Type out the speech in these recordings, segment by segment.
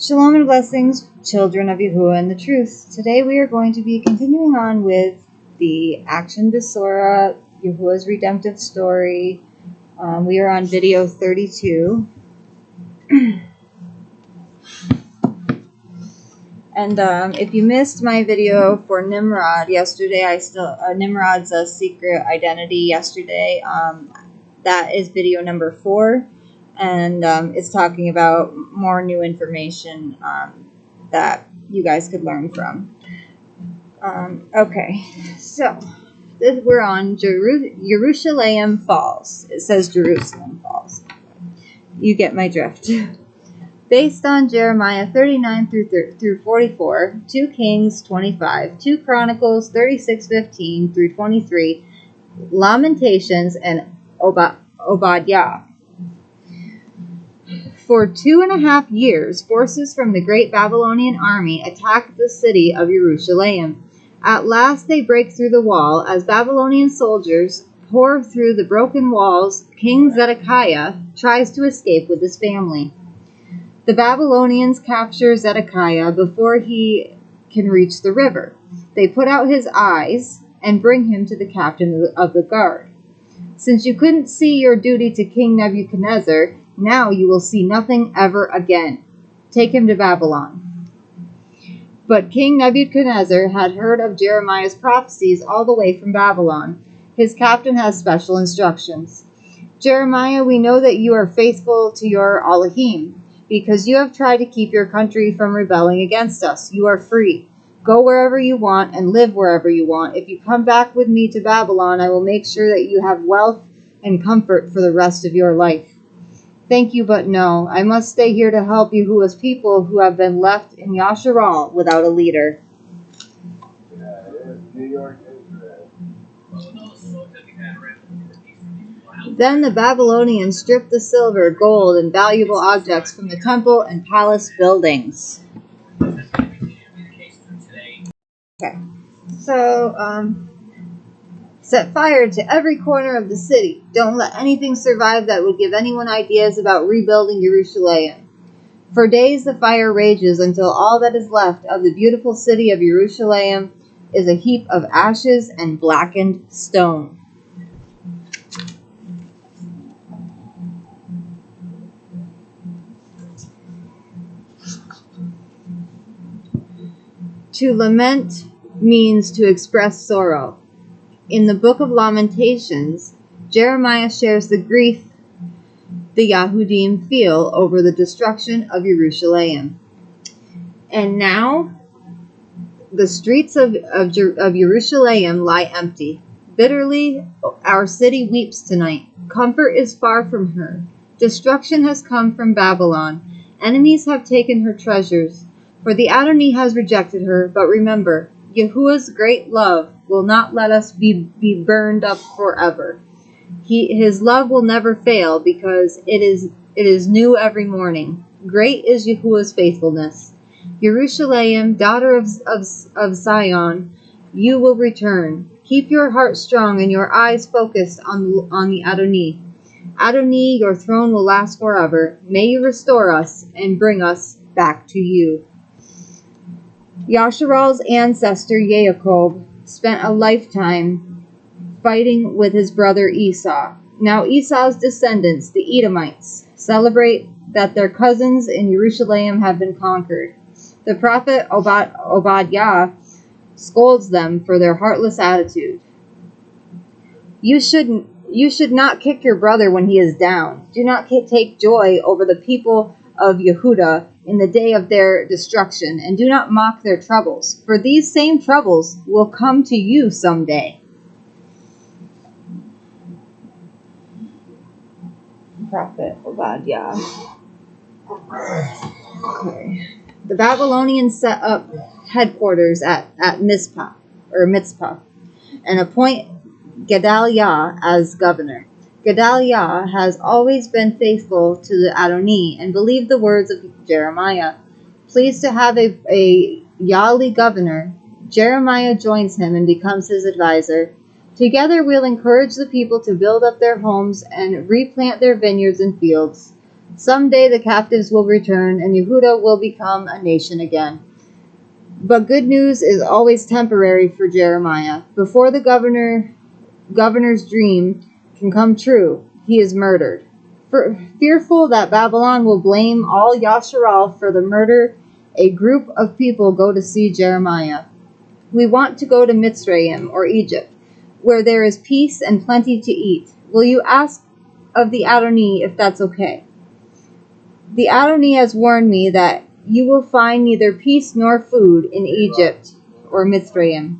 Shalom and blessings, children of Yahuah and the truth. Today we are going to be continuing on with the Action Besorah, Yahuah's redemptive story. We are on video 32. And if you missed my video for Nimrod yesterday, Nimrod's secret identity yesterday. That is video number 4. And it's talking about more new information that you guys could learn from. Okay, so we're on Jerusalem Falls. It says Jerusalem Falls. You get my drift. Based on Jeremiah 39 through 44, 2 Kings 25, 2 Chronicles 36:15 through 23, Lamentations, and Obadiah. For 2.5 years, forces from the great Babylonian army attack the city of Jerusalem. At last they break through the wall. As Babylonian soldiers pour through the broken walls, King Zedekiah tries to escape with his family. The Babylonians capture Zedekiah before he can reach the river. They put out his eyes and bring him to the captain of the guard. Since you couldn't see your duty to King Nebuchadnezzar, now you will see nothing ever again. Take him to Babylon. But King Nebuchadnezzar had heard of Jeremiah's prophecies all the way from Babylon. His captain has special instructions. Jeremiah, we know that you are faithful to your Elohim, because you have tried to keep your country from rebelling against us. You are free. Go wherever you want and live wherever you want. If you come back with me to Babylon, I will make sure that you have wealth and comfort for the rest of your life. Thank you, but no. I must stay here to help Yahuah's people who have been left in Yasharal without a leader. Then the Babylonians stripped the silver, gold, and valuable objects from the temple and palace buildings. Okay, so set fire to every corner of the city. Don't let anything survive that would give anyone ideas about rebuilding Jerusalem. For days the fire rages until all that is left of the beautiful city of Jerusalem is a heap of ashes and blackened stone. To lament means to express sorrow. In the book of Lamentations, Jeremiah shares the grief the Yahudim feel over the destruction of Jerusalem. And now, the streets of Jerusalem lie empty. Bitterly, our city weeps tonight. Comfort is far from her. Destruction has come from Babylon. Enemies have taken her treasures. For the Adonai has rejected her, but remember, Yahuah's great love will not let us be burned up forever. His love will never fail, because it is new every morning. Great is Yahuah's faithfulness. Jerusalem, daughter of Zion, you will return. Keep your heart strong and your eyes focused on the Adonai. Adonai, your throne will last forever. May you restore us and bring us back to you. Yasharal's ancestor Yaakov spent a lifetime fighting with his brother Esau. Now Esau's descendants, the Edomites, celebrate that their cousins in Jerusalem have been conquered. The prophet Obadiah scolds them for their heartless attitude. You should not kick your brother when he is down. Do not take joy over the people of Yehudah in the day of their destruction, and do not mock their troubles, for these same troubles will come to you someday. Prophet Obadiah. Okay. The Babylonians set up headquarters at Mizpah, and appoint Gedaliah as governor. Gedaliah has always been faithful to the Adonai and believed the words of Jeremiah. Pleased to have a Yali governor, Jeremiah joins him and becomes his advisor. Together we'll encourage the people to build up their homes and replant their vineyards and fields. Someday the captives will return, and Yehudah will become a nation again. But good news is always temporary for Jeremiah. Before the governor's dream can come true, he is murdered. Fearful that Babylon will blame all Yasharal for the murder, a group of people go to see Jeremiah. We want to go to Mitzrayim, or Egypt, where there is peace and plenty to eat. Will you ask of the Adoni if that's okay? The Adoni has warned me that you will find neither peace nor food in Egypt or Mitzrayim.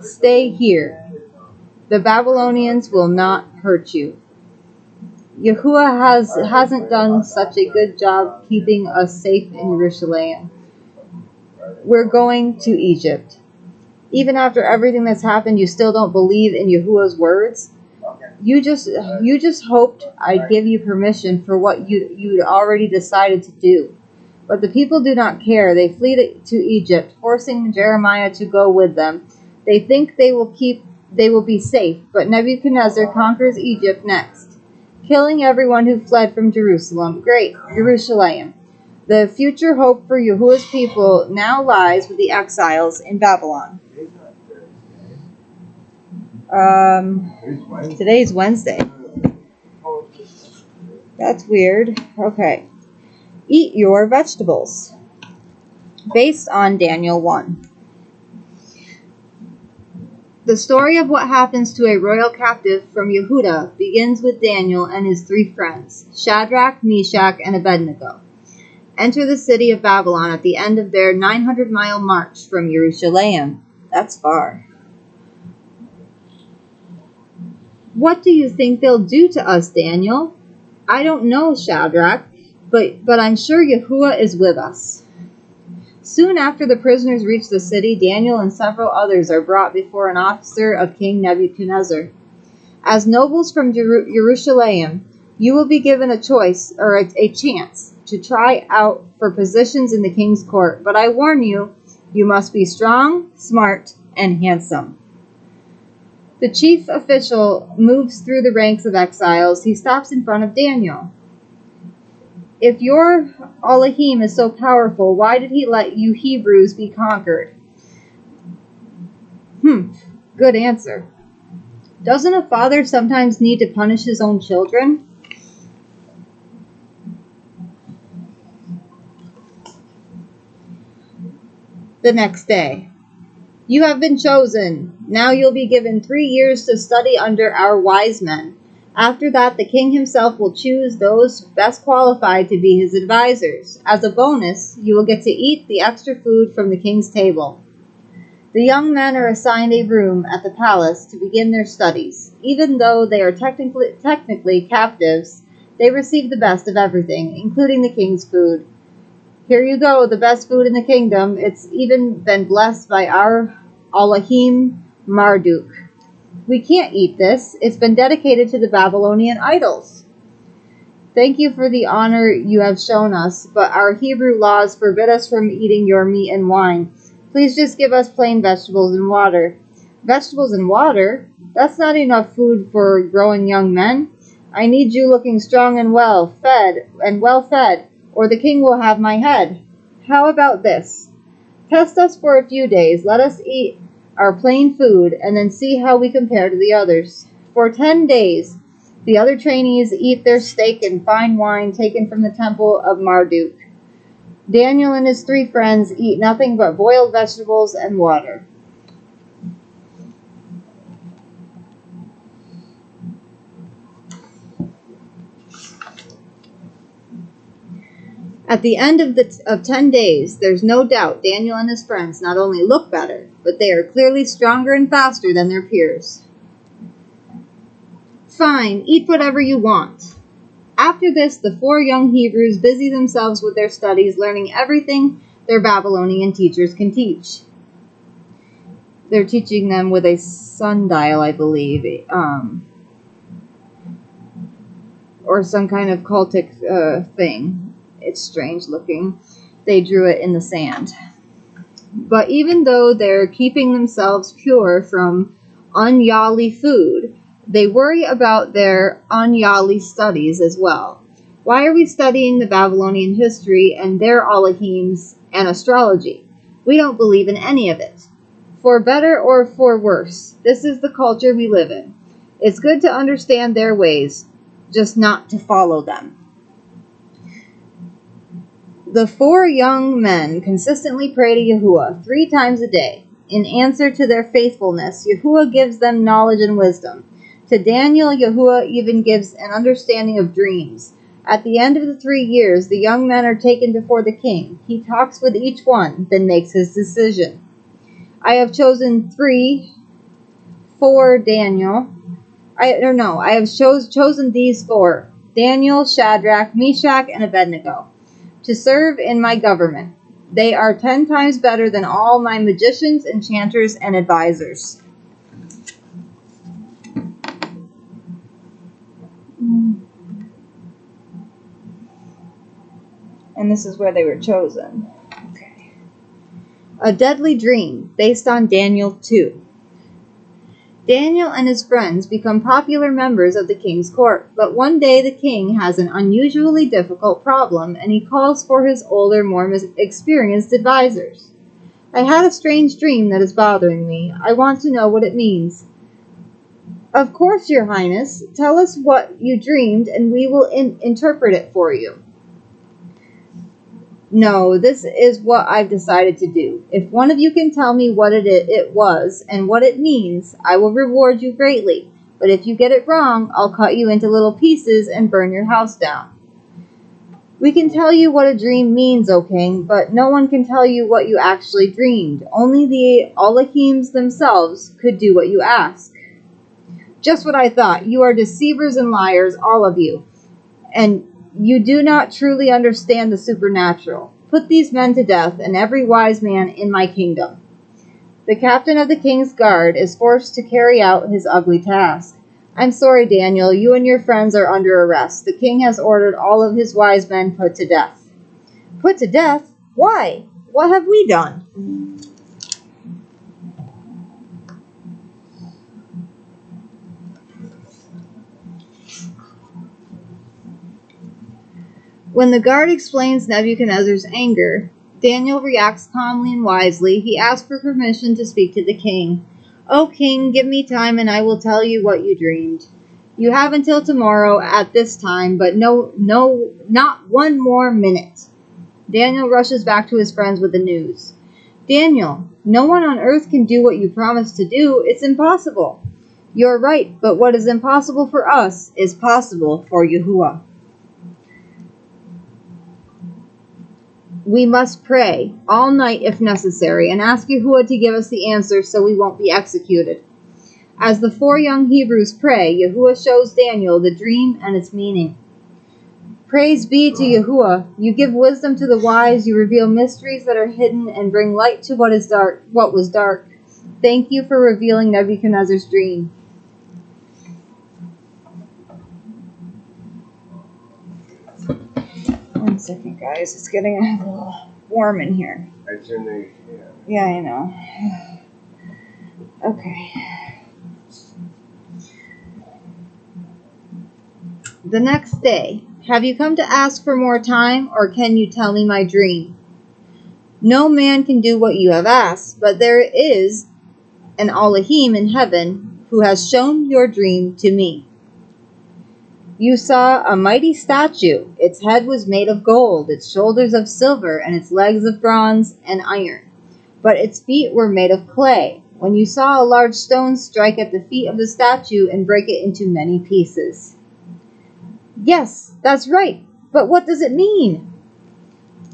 Stay here. The Babylonians will not hurt you. Yahuah hasn't done such a good job keeping us safe in Jerusalem. We're going to Egypt. Even after everything that's happened, you still don't believe in Yahuah's words? You just hoped I'd give you permission for what you'd already decided to do. But the people do not care. They flee to Egypt, forcing Jeremiah to go with them. They think they will be safe, but Nebuchadnezzar conquers Egypt next, killing everyone who fled from Jerusalem. Great, Jerusalem. The future hope for Yahuah's people now lies with the exiles in Babylon. Today's Wednesday. That's weird. Okay. Eat your vegetables. Based on Daniel 1. The story of what happens to a royal captive from Yehudah begins with Daniel and his 3 friends, Shadrach, Meshach, and Abednego. Enter the city of Babylon at the end of their 900-mile march from Jerusalem. That's far. What do you think they'll do to us, Daniel? I don't know, Shadrach, but I'm sure Yahuah is with us. Soon after the prisoners reach the city, Daniel and several others are brought before an officer of King Nebuchadnezzar. As nobles from Jerusalem, you will be given a choice, or a chance, to try out for positions in the king's court. But I warn you, you must be strong, smart, and handsome. The chief official moves through the ranks of exiles. He stops in front of Daniel. If your Elohim is so powerful, why did he let you Hebrews be conquered? Good answer. Doesn't a father sometimes need to punish his own children? The next day. You have been chosen. Now you'll be given 3 years to study under our wise men. After that, the king himself will choose those best qualified to be his advisors. As a bonus, you will get to eat the extra food from the king's table. The young men are assigned a room at the palace to begin their studies. Even though they are technically captives, they receive the best of everything, including the king's food. Here you go, the best food in the kingdom. It's even been blessed by our Elohim Marduk. We can't eat this. It's been dedicated to the Babylonian idols. Thank you for the honor you have shown us, but our Hebrew laws forbid us from eating your meat and wine. Please just give us plain vegetables and water. Vegetables and water? That's not enough food for growing young men. I need you looking strong and well-fed, or the king will have my head. How about this? Test us for a few days. Let us eat our plain food, and then see how we compare to the others. For 10 days, the other trainees eat their steak and fine wine taken from the temple of Marduk. Daniel and his 3 friends eat nothing but boiled vegetables and water. At the end of 10 days, there's no doubt Daniel and his friends not only look better, but they are clearly stronger and faster than their peers. Fine, eat whatever you want. After this, the 4 young Hebrews busy themselves with their studies, learning everything their Babylonian teachers can teach. They're teaching them with a sundial, I believe, or some kind of cultic thing. It's strange looking. They drew it in the sand. But even though they're keeping themselves pure from unyali food, they worry about their unyali studies as well. Why are we studying the Babylonian history and their Elohims and astrology? We don't believe in any of it. For better or for worse, this is the culture we live in. It's good to understand their ways, just not to follow them. The 4 young men consistently pray to Yahuah 3 times a day. In answer to their faithfulness, Yahuah gives them knowledge and wisdom. To Daniel, Yahuah even gives an understanding of dreams. At the end of the 3 years, the young men are taken before the king. He talks with each one, then makes his decision. I have chosen 3 for Daniel. I have chosen these 4, Daniel, Shadrach, Meshach, and Abednego, to serve in my government. They are 10 times better than all my magicians, enchanters, and advisors. And this is where they were chosen. Okay. A deadly dream, based on Daniel 2. Daniel and his friends become popular members of the king's court, but one day the king has an unusually difficult problem, and he calls for his older, more experienced advisors. I had a strange dream that is bothering me. I want to know what it means. Of course, Your Highness. Tell us what you dreamed, and we will interpret it for you. No, this is what I've decided to do. If one of you can tell me what it was and what it means, I will reward you greatly. But if you get it wrong, I'll cut you into little pieces and burn your house down. We can tell you what a dream means, O king, but no one can tell you what you actually dreamed. Only the Elohims themselves could do what you ask. Just what I thought. You are deceivers and liars, all of you. And you do not truly understand the supernatural. Put these men to death, and every wise man in my kingdom. The captain of the king's guard is forced to carry out his ugly task. I'm sorry, Daniel, you and your friends are under arrest. The king has ordered all of his wise men put to death. Put to death? Why? What have we done? When the guard explains Nebuchadnezzar's anger, Daniel reacts calmly and wisely. He asks for permission to speak to the king. O king, give me time and I will tell you what you dreamed. You have until tomorrow at this time, but not one more minute. Daniel rushes back to his friends with the news. Daniel, no one on earth can do what you promised to do. It's impossible. You're right, but what is impossible for us is possible for Yahuah. We must pray all night if necessary and ask Yahuah to give us the answer so we won't be executed. As the 4 young Hebrews pray, Yahuah shows Daniel the dream and its meaning. Praise be to Yahuah. You give wisdom to the wise, you reveal mysteries that are hidden and bring light to what was dark. Thank you for revealing Nebuchadnezzar's dream. One second, guys. It's getting a little warm in here. Yeah, I know. Okay. The next day. Have you come to ask for more time, or can you tell me my dream? No man can do what you have asked, but there is an Elohim in heaven who has shown your dream to me. You saw a mighty statue. Its head was made of gold, its shoulders of silver, and its legs of bronze and iron. But its feet were made of clay. When you saw a large stone strike at the feet of the statue and break it into many pieces. Yes, that's right. But what does it mean?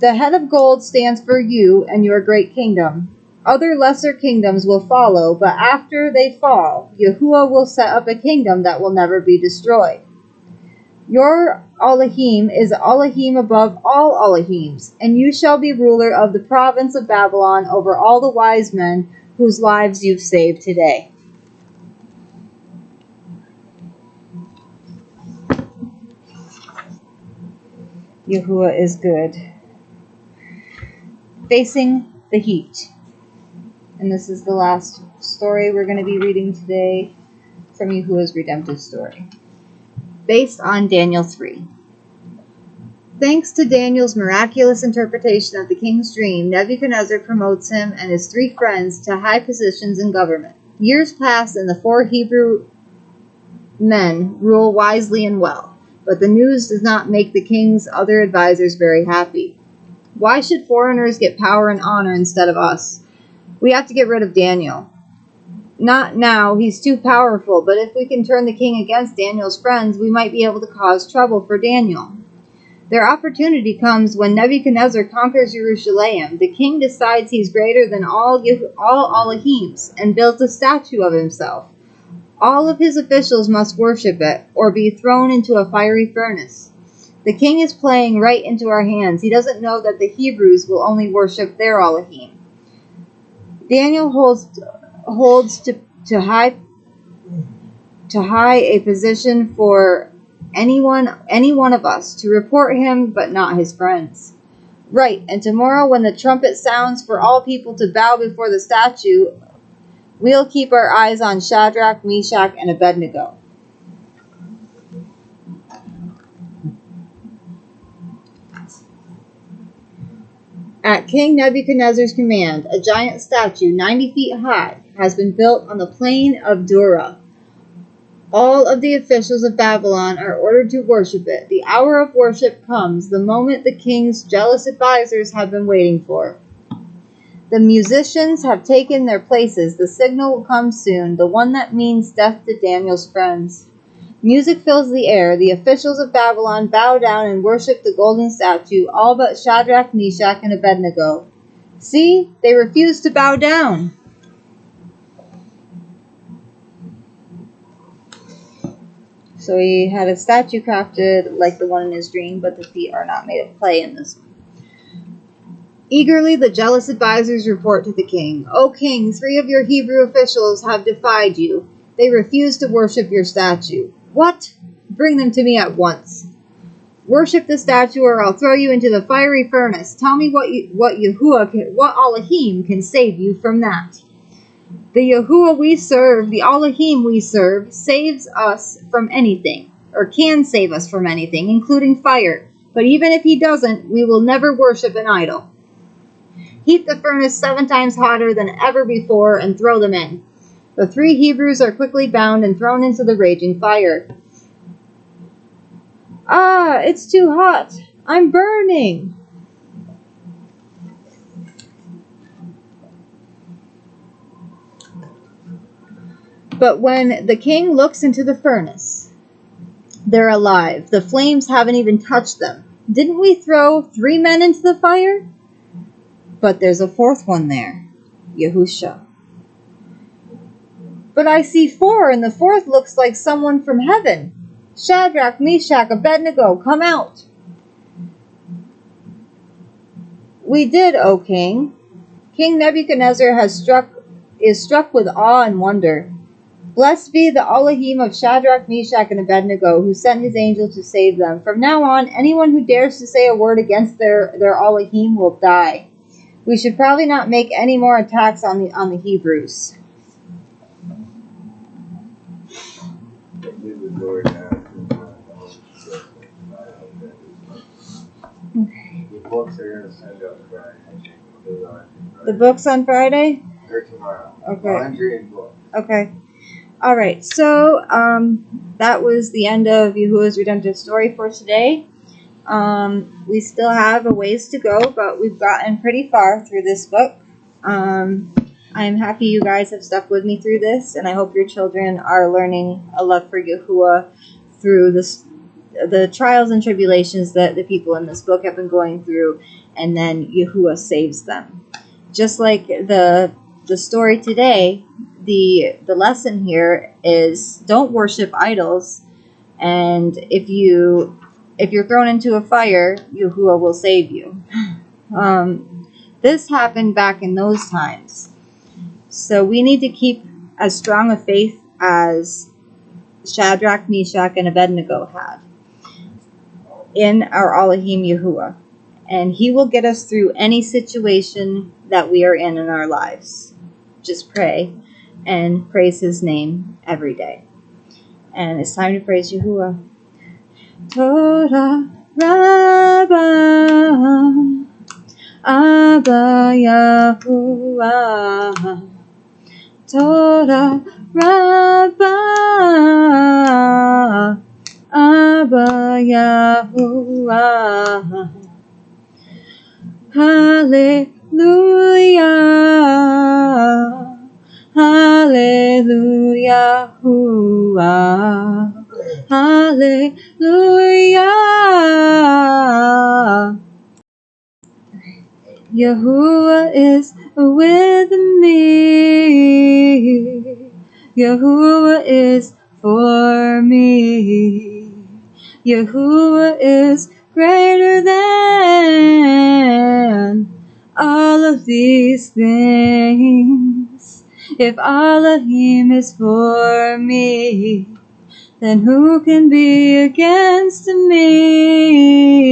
The head of gold stands for you and your great kingdom. Other lesser kingdoms will follow, but after they fall, Yahuah will set up a kingdom that will never be destroyed. Your Elohim is Elohim above all Elohims, and you shall be ruler of the province of Babylon over all the wise men whose lives you've saved today. Yahuah is good. Facing the heat. And this is the last story we're going to be reading today from Yahuah's Redemptive story. Based on Daniel 3. Thanks to Daniel's miraculous interpretation of the king's dream, Nebuchadnezzar promotes him and his 3 friends to high positions in government. Years pass and the 4 Hebrew men rule wisely and well, but the news does not make the king's other advisors very happy. Why should foreigners get power and honor instead of us? We have to get rid of Daniel. Not now, he's too powerful, but if we can turn the king against Daniel's friends, we might be able to cause trouble for Daniel. Their opportunity comes when Nebuchadnezzar conquers Jerusalem. The king decides he's greater than all Elohims and builds a statue of himself. All of his officials must worship it, or be thrown into a fiery furnace. The king is playing right into our hands. He doesn't know that the Hebrews will only worship their Elohim. Daniel holds to high a position for any one of us to report him, but not his friends. Right, and tomorrow when the trumpet sounds for all people to bow before the statue, we'll keep our eyes on Shadrach, Meshach, and Abednego. At King Nebuchadnezzar's command, a giant statue 90 feet high has been built on the plain of Besorah. All of the officials of Babylon are ordered to worship it. The hour of worship comes, the moment the king's jealous advisors have been waiting for. The musicians have taken their places. The signal will come soon, the one that means death to Daniel's friends. Music fills the air. The officials of Babylon bow down and worship the golden statue, all but Shadrach, Meshach, and Abednego. See, they refuse to bow down. So he had a statue crafted like the one in his dream, but the feet are not made of clay in this one. Eagerly, the jealous advisors report to the king, "O king, 3 of your Hebrew officials have defied you. They refuse to worship your statue." "What? Bring them to me at once." "Worship the statue or I'll throw you into the fiery furnace. Tell me what Elohim can save you from that." "The Yahuah we serve, the Elohim we serve, saves us from anything, or can save us from anything, including fire. But even if he doesn't, we will never worship an idol. Heat the furnace 7 times hotter than ever before and throw them in." The 3 Hebrews are quickly bound and thrown into the raging fire. "Ah, it's too hot. I'm burning." But when the king looks into the furnace, they're alive. The flames haven't even touched them. "Didn't we throw 3 men into the fire?" But there's a 4th one there, Yahusha. "But I see 4, and the 4th looks like someone from heaven. Shadrach, Meshach, Abednego, come out." "We did, O king." King Nebuchadnezzar is struck with awe and wonder. Blessed be the Elohim of Shadrach, Meshach, and Abednego, who sent his angel to save them. From now on, anyone who dares to say a word against their Elohim will die. We should probably not make any more attacks on the Hebrews. The book's on Friday? Or tomorrow. Okay. Laundry and book. Okay. All right. So that was the end of Yahuah's Redemptive story for today. We still have a ways to go, but we've gotten pretty far through this book. I'm happy you guys have stuck with me through this, and I hope your children are learning a love for Yahuah through the trials and tribulations that the people in this book have been going through, and then Yahuah saves them. Just like the story today, the lesson here is don't worship idols, and if you're thrown into a fire, Yahuah will save you. This happened back in those times. So we need to keep as strong a faith as Shadrach, Meshach, and Abednego had in our Elohim Yahuah. And he will get us through any situation that we are in our lives. Just pray and praise his name every day. And it's time to praise Yahuah. Torah. Rabba, Abba Yahuah, Torah Rabba, Abba Yahuah, Hallelujah, Hallelujah, Hallelujah. Yahuah is with me. Yahuah is for me. Yahuah is greater than all of these things. If Elohim is for me, then who can be against me?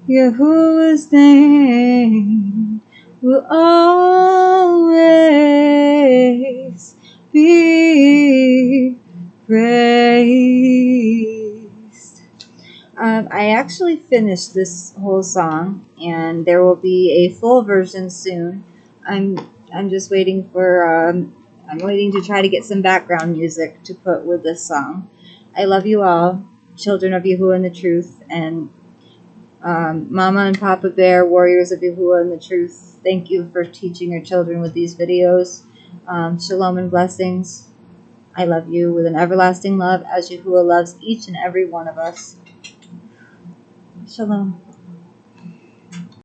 Yahuwah's name will always be praised. I actually finished this whole song, and there will be a full version soon. I'm just waiting for I'm waiting to try to get some background music to put with this song. I love you all, children of Yahuah and the truth, and Mama and Papa Bear, warriors of Yahuah and the truth, thank you for teaching your children with these videos. Shalom and blessings. I love you with an everlasting love as Yahuah loves each and every one of us. Shalom.